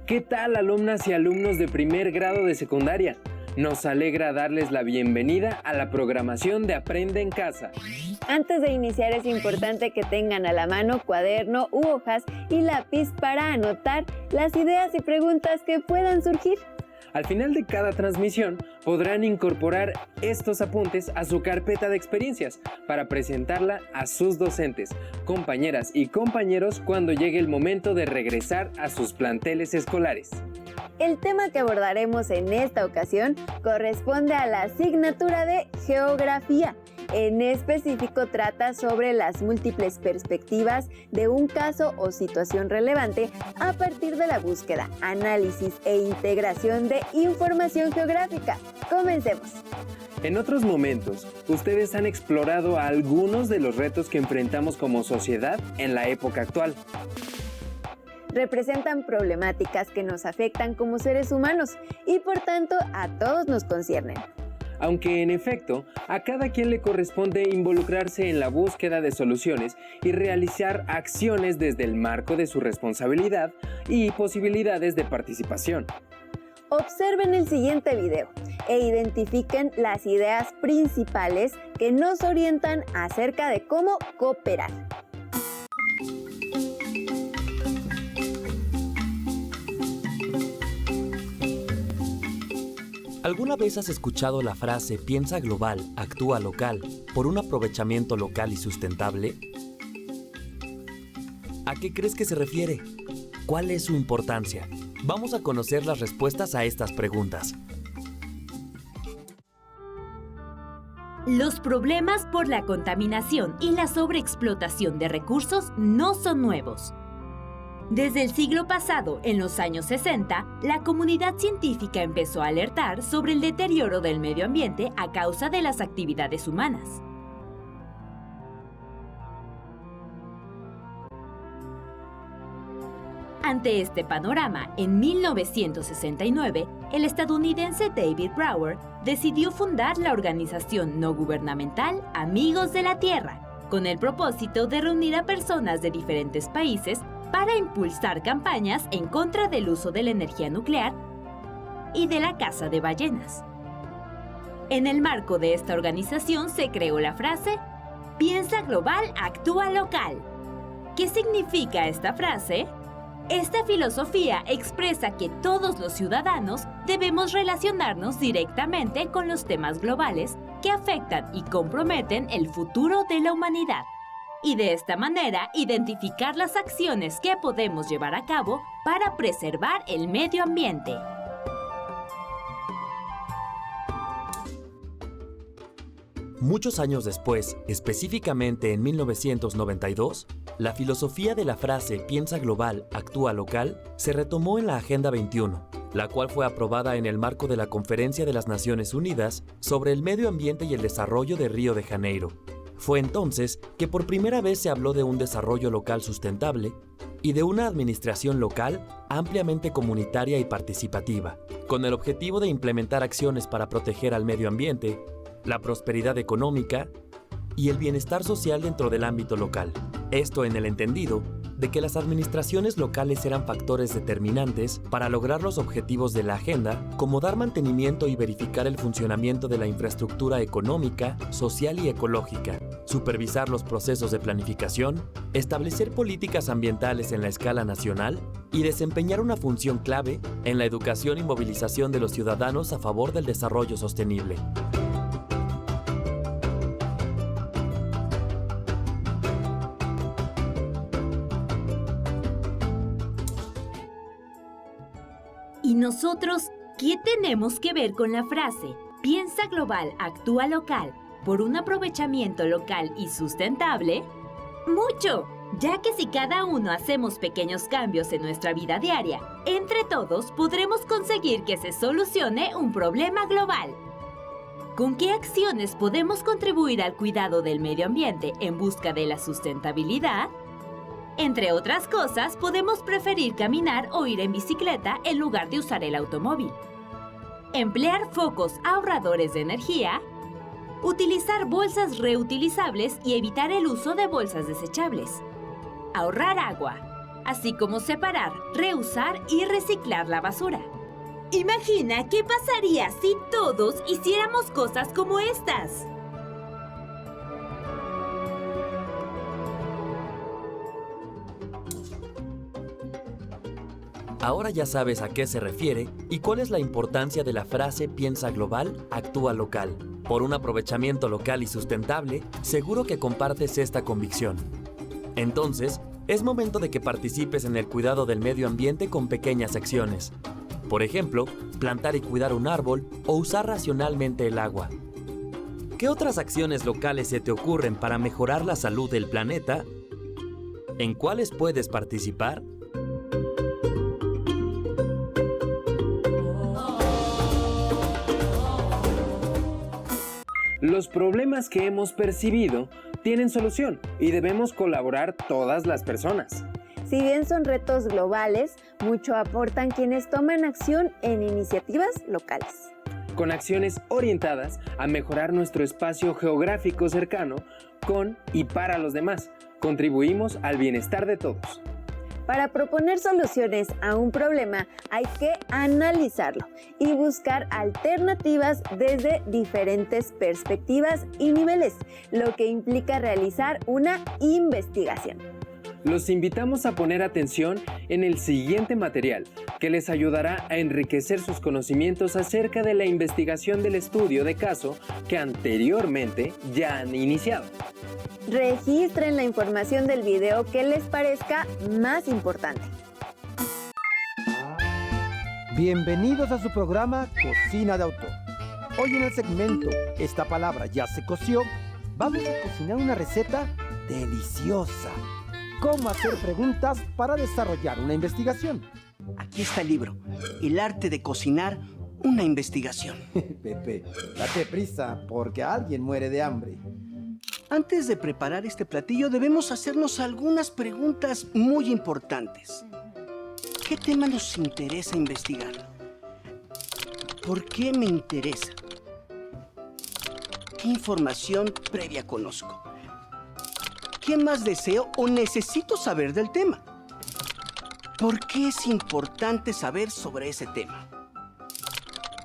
¿Qué tal, alumnas y alumnos de primer grado de secundaria? Nos alegra darles la bienvenida a la programación de Aprende en Casa. Antes de iniciar es importante que tengan a la mano cuaderno u hojas y lápiz para anotar las ideas y preguntas que puedan surgir. Al final de cada transmisión podrán incorporar estos apuntes a su carpeta de experiencias para presentarla a sus docentes, compañeras y compañeros cuando llegue el momento de regresar a sus planteles escolares. El tema que abordaremos en esta ocasión corresponde a la asignatura de Geografía. En específico trata sobre las múltiples perspectivas de un caso o situación relevante a partir de la búsqueda, análisis e integración de información geográfica. Comencemos. En otros momentos, ustedes han explorado algunos de los retos que enfrentamos como sociedad en la época actual. Representan problemáticas que nos afectan como seres humanos y por tanto a todos nos conciernen. Aunque en efecto, a cada quien le corresponde involucrarse en la búsqueda de soluciones y realizar acciones desde el marco de su responsabilidad y posibilidades de participación. Observen el siguiente video e identifiquen las ideas principales que nos orientan acerca de cómo cooperar. ¿Alguna vez has escuchado la frase piensa global, actúa local, por un aprovechamiento local y sustentable? ¿A qué crees que se refiere? ¿Cuál es su importancia? Vamos a conocer las respuestas a estas preguntas. Los problemas por la contaminación y la sobreexplotación de recursos no son nuevos. Desde el siglo pasado, en los años 60, la comunidad científica empezó a alertar sobre el deterioro del medio ambiente a causa de las actividades humanas. Ante este panorama, en 1969, el estadounidense David Brower decidió fundar la organización no gubernamental Amigos de la Tierra, con el propósito de reunir a personas de diferentes países para impulsar campañas en contra del uso de la energía nuclear y de la caza de ballenas. En el marco de esta organización se creó la frase "Piensa global, actúa local". ¿Qué significa esta frase? Esta filosofía expresa que todos los ciudadanos debemos relacionarnos directamente con los temas globales que afectan y comprometen el futuro de la humanidad. Y de esta manera identificar las acciones que podemos llevar a cabo para preservar el medio ambiente. Muchos años después, específicamente en 1992, la filosofía de la frase piensa global, actúa local se retomó en la Agenda 21, la cual fue aprobada en el marco de la Conferencia de las Naciones Unidas sobre el Medio Ambiente y el Desarrollo de Río de Janeiro. Fue entonces que por primera vez se habló de un desarrollo local sustentable y de una administración local ampliamente comunitaria y participativa, con el objetivo de implementar acciones para proteger al medio ambiente, la prosperidad económica y el bienestar social dentro del ámbito local. Esto en el entendido de que las administraciones locales eran factores determinantes para lograr los objetivos de la agenda, como dar mantenimiento y verificar el funcionamiento de la infraestructura económica, social y ecológica, supervisar los procesos de planificación, establecer políticas ambientales en la escala nacional y desempeñar una función clave en la educación y movilización de los ciudadanos a favor del desarrollo sostenible. ¿Y nosotros qué tenemos que ver con la frase piensa global, actúa local, por un aprovechamiento local y sustentable? ¡Mucho! Ya que si cada uno hacemos pequeños cambios en nuestra vida diaria, entre todos podremos conseguir que se solucione un problema global. ¿Con qué acciones podemos contribuir al cuidado del medio ambiente en busca de la sustentabilidad? Entre otras cosas, podemos preferir caminar o ir en bicicleta en lugar de usar el automóvil. Emplear focos ahorradores de energía. Utilizar bolsas reutilizables y evitar el uso de bolsas desechables. Ahorrar agua. así como separar, reusar y reciclar la basura. Imagina qué pasaría si todos hiciéramos cosas como estas. Ahora ya sabes a qué se refiere y cuál es la importancia de la frase piensa global, actúa local. Por un aprovechamiento local y sustentable, seguro que compartes esta convicción. Entonces, es momento de que participes en el cuidado del medio ambiente con pequeñas acciones. Por ejemplo, plantar y cuidar un árbol o usar racionalmente el agua. ¿Qué otras acciones locales se te ocurren para mejorar la salud del planeta? ¿En cuáles puedes participar? Los problemas que hemos percibido tienen solución y debemos colaborar todas las personas. Si bien son retos globales, mucho aportan quienes toman acción en iniciativas locales. Con acciones orientadas a mejorar nuestro espacio geográfico cercano con y para los demás, contribuimos al bienestar de todos. Para proponer soluciones a un problema hay que analizarlo y buscar alternativas desde diferentes perspectivas y niveles, lo que implica realizar una investigación. Los invitamos a poner atención en el siguiente material, que les ayudará a enriquecer sus conocimientos acerca de la investigación del estudio de caso que anteriormente ya han iniciado. Registren la información del video que les parezca más importante. Bienvenidos a su programa Cocina de Autor. Hoy en el segmento Esta palabra ya se coció, vamos a cocinar una receta deliciosa. Cómo hacer preguntas para desarrollar una investigación. Aquí está el libro, El arte de cocinar una investigación. Pepe, date prisa porque alguien muere de hambre. Antes de preparar este platillo debemos hacernos algunas preguntas muy importantes. ¿Qué tema nos interesa investigar? ¿Por qué me interesa? ¿Qué información previa conozco? ¿Qué más deseo o necesito saber del tema? ¿Por qué es importante saber sobre ese tema?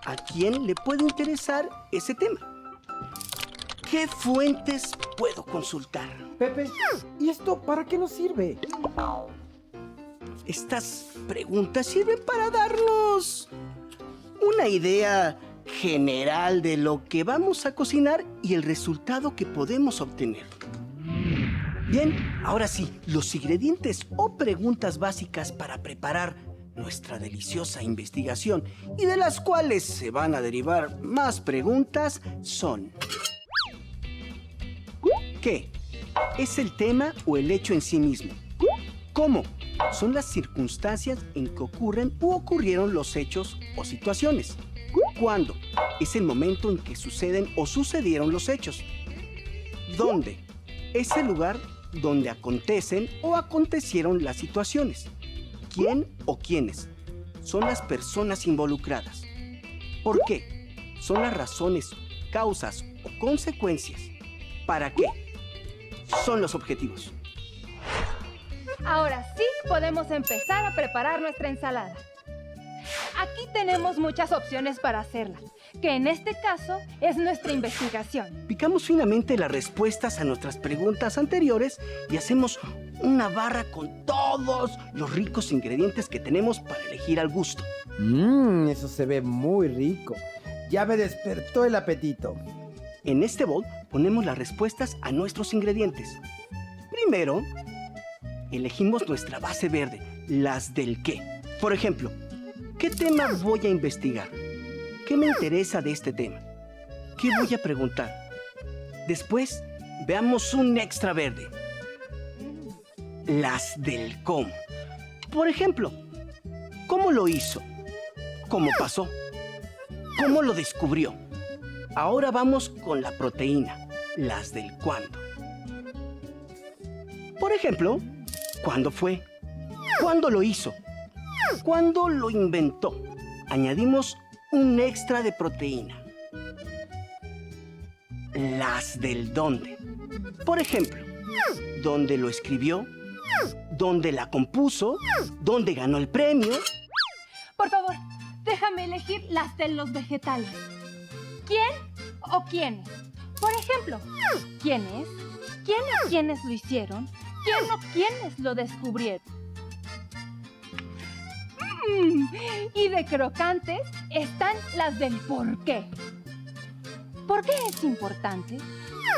¿A quién le puede interesar ese tema? ¿Qué fuentes puedo consultar? Pepe, ¿y esto para qué nos sirve? Estas preguntas sirven para darnos una idea general de lo que vamos a cocinar y el resultado que podemos obtener. Bien, ahora sí, los ingredientes o preguntas básicas para preparar nuestra deliciosa investigación y de las cuales se van a derivar más preguntas son: ¿qué? ¿Es el tema o el hecho en sí mismo? ¿Cómo? Son las circunstancias en que ocurren u ocurrieron los hechos o situaciones. ¿Cuándo? Es el momento en que suceden o sucedieron los hechos. ¿Dónde? Es el lugar donde acontecen o acontecieron las situaciones. ¿Quién o quiénes? Son las personas involucradas. ¿Por qué? Son las razones, causas o consecuencias. ¿Para qué? Son los objetivos. Ahora sí podemos empezar a preparar nuestra ensalada. Aquí tenemos muchas opciones para hacerla, que en este caso es nuestra investigación. Picamos finamente las respuestas a nuestras preguntas anteriores y hacemos una barra con todos los ricos ingredientes que tenemos para elegir al gusto. Eso se ve muy rico. Ya me despertó el apetito. En este bol ponemos las respuestas a nuestros ingredientes. Primero, elegimos nuestra base verde, las del qué. Por ejemplo, ¿qué tema voy a investigar? ¿Qué me interesa de este tema? ¿Qué voy a preguntar? Después, veamos un extra verde. Las del cómo. Por ejemplo, ¿cómo lo hizo? ¿Cómo pasó? ¿Cómo lo descubrió? Ahora vamos con la proteína, las del cuándo. Por ejemplo, ¿cuándo fue? ¿Cuándo lo hizo? ¿Cuándo lo inventó? Añadimos un extra de proteína. Las del dónde. Por ejemplo, ¿dónde lo escribió? dónde la compuso, dónde ganó el premio. Por favor, déjame elegir las de los vegetales. ¿Quién o quiénes? Por ejemplo, ¿quién es? ¿Quién o quiénes lo hicieron? ¿Quién o quiénes lo descubrieron? Y de crocantes están las del por qué. ¿Por qué es importante?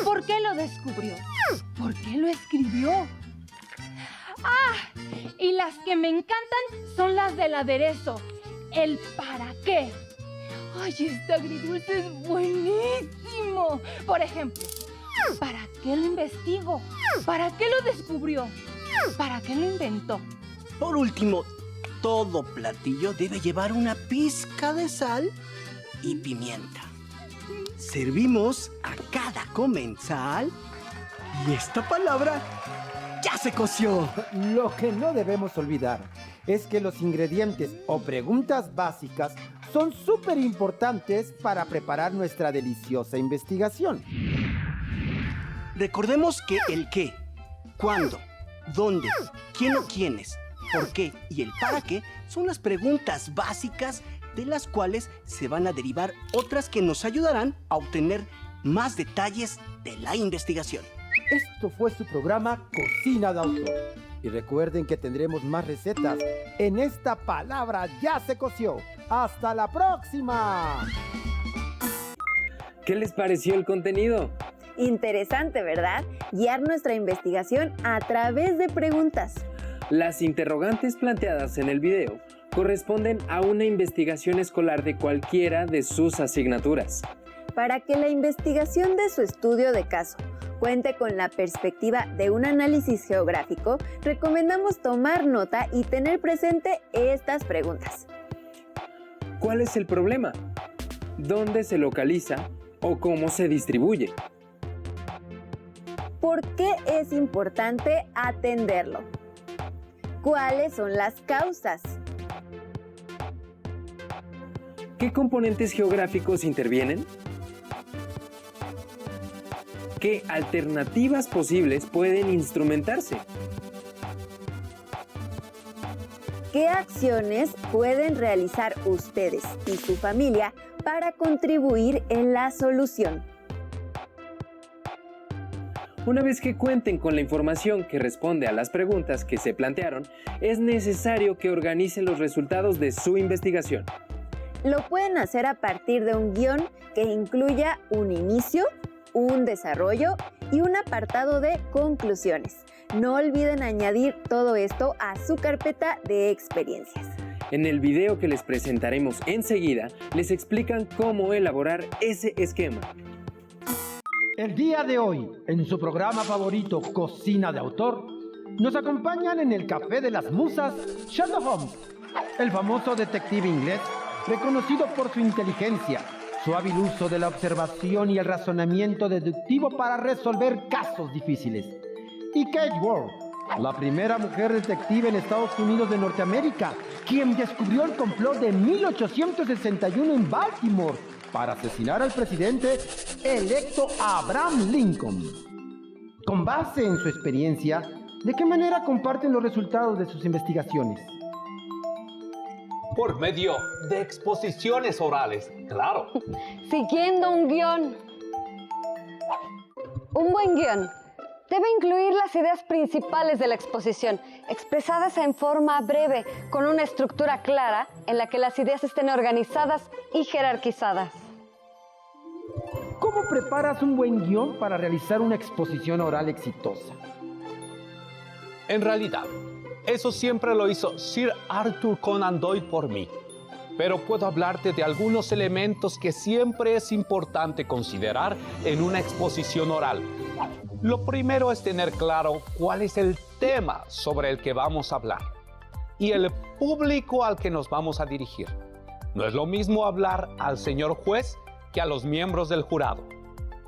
¿Por qué lo descubrió? ¿Por qué lo escribió? Y las que me encantan son las del aderezo. El para qué. ¡Ay, este agridulce es buenísimo! Por ejemplo, ¿para qué lo investigó? ¿Para qué lo descubrió? ¿Para qué lo inventó? Por último, todo platillo debe llevar una pizca de sal y pimienta. Servimos a cada comensal y esta palabra ya se coció. Lo que no debemos olvidar es que los ingredientes o preguntas básicas son súper importantes para preparar nuestra deliciosa investigación. Recordemos que el qué, cuándo, dónde, quién o quiénes, por qué y el para qué son las preguntas básicas de las cuales se van a derivar otras que nos ayudarán a obtener más detalles de la investigación. Esto fue su programa Cocina de Autor. Y recuerden que tendremos más recetas en esta palabra ya se coció. ¡Hasta la próxima! ¿Qué les pareció el contenido? Interesante, ¿verdad? Guiar nuestra investigación a través de preguntas. Las interrogantes planteadas en el video corresponden a una investigación escolar de cualquiera de sus asignaturas. Para que la investigación de su estudio de caso cuente con la perspectiva de un análisis geográfico, recomendamos tomar nota y tener presente estas preguntas. ¿Cuál es el problema? ¿Dónde se localiza o cómo se distribuye? ¿Por qué es importante atenderlo? ¿Cuáles son las causas? ¿Qué componentes geográficos intervienen? ¿Qué alternativas posibles pueden instrumentarse? ¿Qué acciones pueden realizar ustedes y su familia para contribuir en la solución? Una vez que cuenten con la información que responde a las preguntas que se plantearon, es necesario que organicen los resultados de su investigación. Lo pueden hacer a partir de un guión que incluya un inicio, un desarrollo y un apartado de conclusiones. No olviden añadir todo esto a su carpeta de experiencias. En el video que les presentaremos enseguida, les explican cómo elaborar ese esquema. El día de hoy, en su programa favorito Cocina de Autor, nos acompañan en el Café de las Musas Sherlock Holmes, el famoso detective inglés, reconocido por su inteligencia, su hábil uso de la observación y el razonamiento deductivo para resolver casos difíciles. Y Kate Ward, la primera mujer detective en Estados Unidos de Norteamérica, quien descubrió el complot de 1861 en Baltimore para asesinar al presidente electo Abraham Lincoln. Con base en su experiencia, ¿de qué manera comparten los resultados de sus investigaciones? Por medio de exposiciones orales, claro. Siguiendo un guión. Un buen guión debe incluir las ideas principales de la exposición, expresadas en forma breve, con una estructura clara en la que las ideas estén organizadas y jerarquizadas. ¿Cómo preparas un buen guión para realizar una exposición oral exitosa? En realidad, eso siempre lo hizo Sir Arthur Conan Doyle por mí. Pero puedo hablarte de algunos elementos que siempre es importante considerar en una exposición oral. Lo primero es tener claro cuál es el tema sobre el que vamos a hablar y el público al que nos vamos a dirigir. No es lo mismo hablar al señor juez que a los miembros del jurado.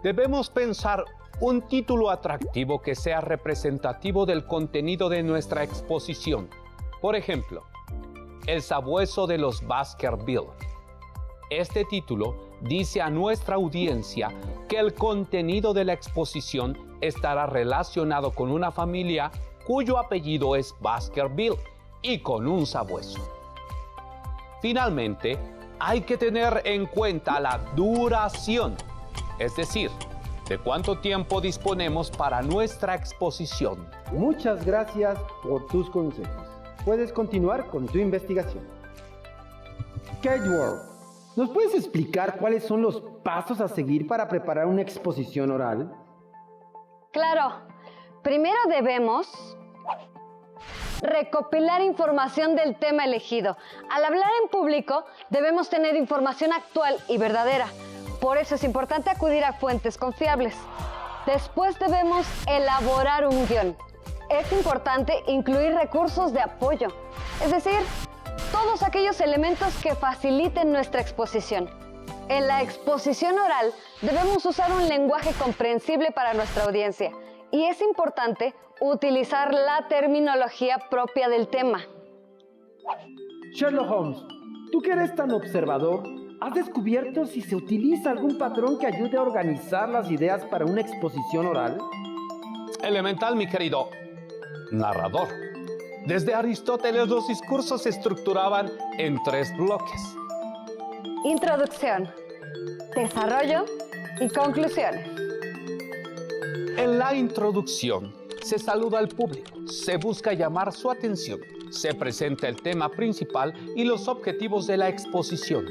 Debemos pensar un título atractivo que sea representativo del contenido de nuestra exposición. Por ejemplo, El sabueso de los Baskerville. Este título dice a nuestra audiencia que el contenido de la exposición estará relacionado con una familia cuyo apellido es Baskerville y con un sabueso. Finalmente, hay que tener en cuenta la duración, es decir, de cuánto tiempo disponemos para nuestra exposición. Muchas gracias por tus consejos. Puedes continuar con tu investigación. Kate Ward, ¿nos puedes explicar cuáles son los pasos a seguir para preparar una exposición oral? Claro. Primero debemos recopilar información del tema elegido. Al hablar en público, debemos tener información actual y verdadera. Por eso es importante acudir a fuentes confiables. Después debemos elaborar un guión. Es importante incluir recursos de apoyo, es decir, todos aquellos elementos que faciliten nuestra exposición. En la exposición oral debemos usar un lenguaje comprensible para nuestra audiencia y es importante utilizar la terminología propia del tema. Sherlock Holmes, tú que eres tan observador, ¿has descubierto si se utiliza algún patrón que ayude a organizar las ideas para una exposición oral? Elemental, mi querido narrador. Desde Aristóteles los discursos se estructuraban en 3 bloques. Introducción, desarrollo y conclusiones. En la introducción se saluda al público, se busca llamar su atención, se presenta el tema principal y los objetivos de la exposición.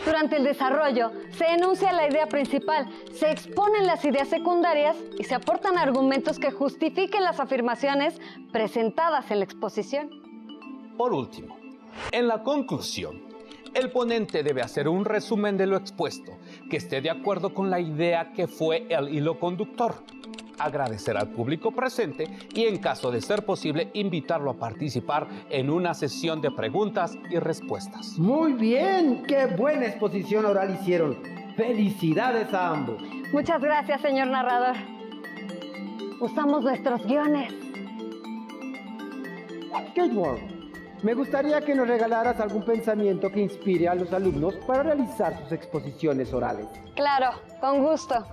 Durante el desarrollo se enuncia la idea principal, se exponen las ideas secundarias y se aportan argumentos que justifiquen las afirmaciones presentadas en la exposición. Por último, en la conclusión, el ponente debe hacer un resumen de lo expuesto, que esté de acuerdo con la idea que fue el hilo conductor. Agradecer al público presente y, en caso de ser posible, invitarlo a participar en una sesión de preguntas y respuestas. Muy bien, qué buena exposición oral hicieron. Felicidades a ambos. Muchas gracias, señor narrador. Usamos nuestros guiones. Kate Ward, me gustaría que nos regalaras algún pensamiento que inspire a los alumnos para realizar sus exposiciones orales. Claro, con gusto.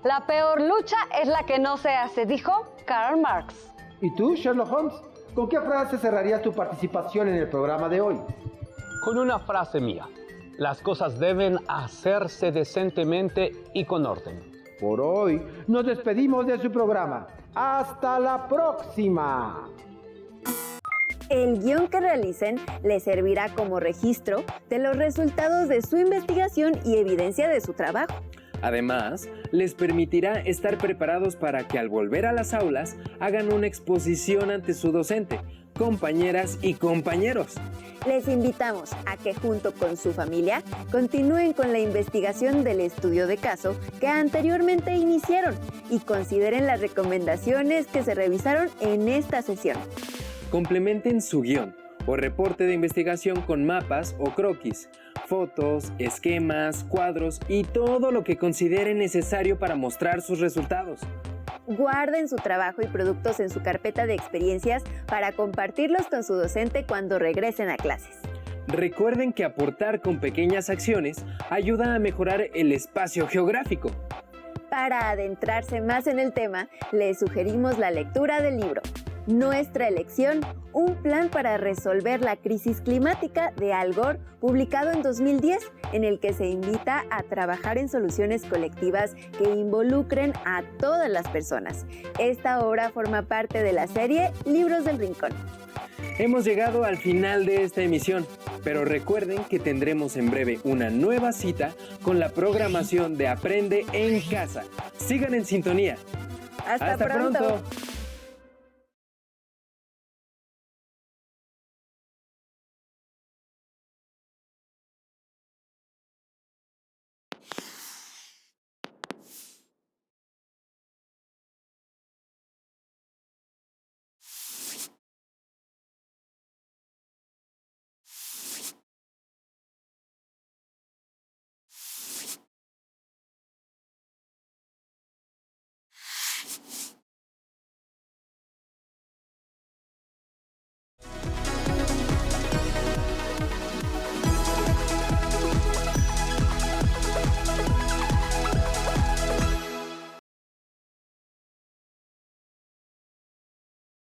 La peor lucha es la que no se hace, dijo Karl Marx. ¿Y tú, Sherlock Holmes? ¿Con qué frase cerrarías tu participación en el programa de hoy? Con una frase mía. Las cosas deben hacerse decentemente y con orden. Por hoy nos despedimos de su programa. ¡Hasta la próxima! El guión que realicen les servirá como registro de los resultados de su investigación y evidencia de su trabajo. Además, les permitirá estar preparados para que al volver a las aulas hagan una exposición ante su docente, compañeras y compañeros. Les invitamos a que junto con su familia continúen con la investigación del estudio de caso que anteriormente iniciaron y consideren las recomendaciones que se revisaron en esta sesión. Complementen su guión o reporte de investigación con mapas o croquis, fotos, esquemas, cuadros y todo lo que consideren necesario para mostrar sus resultados. Guarden su trabajo y productos en su carpeta de experiencias para compartirlos con su docente cuando regresen a clases. Recuerden que aportar con pequeñas acciones ayuda a mejorar el espacio geográfico. Para adentrarse más en el tema, les sugerimos la lectura del libro Nuestra elección, un plan para resolver la crisis climática de Al Gore, publicado en 2010, en el que se invita a trabajar en soluciones colectivas que involucren a todas las personas. Esta obra forma parte de la serie Libros del Rincón. Hemos llegado al final de esta emisión, pero recuerden que tendremos en breve una nueva cita con la programación de Aprende en Casa. Sigan en sintonía. Hasta pronto.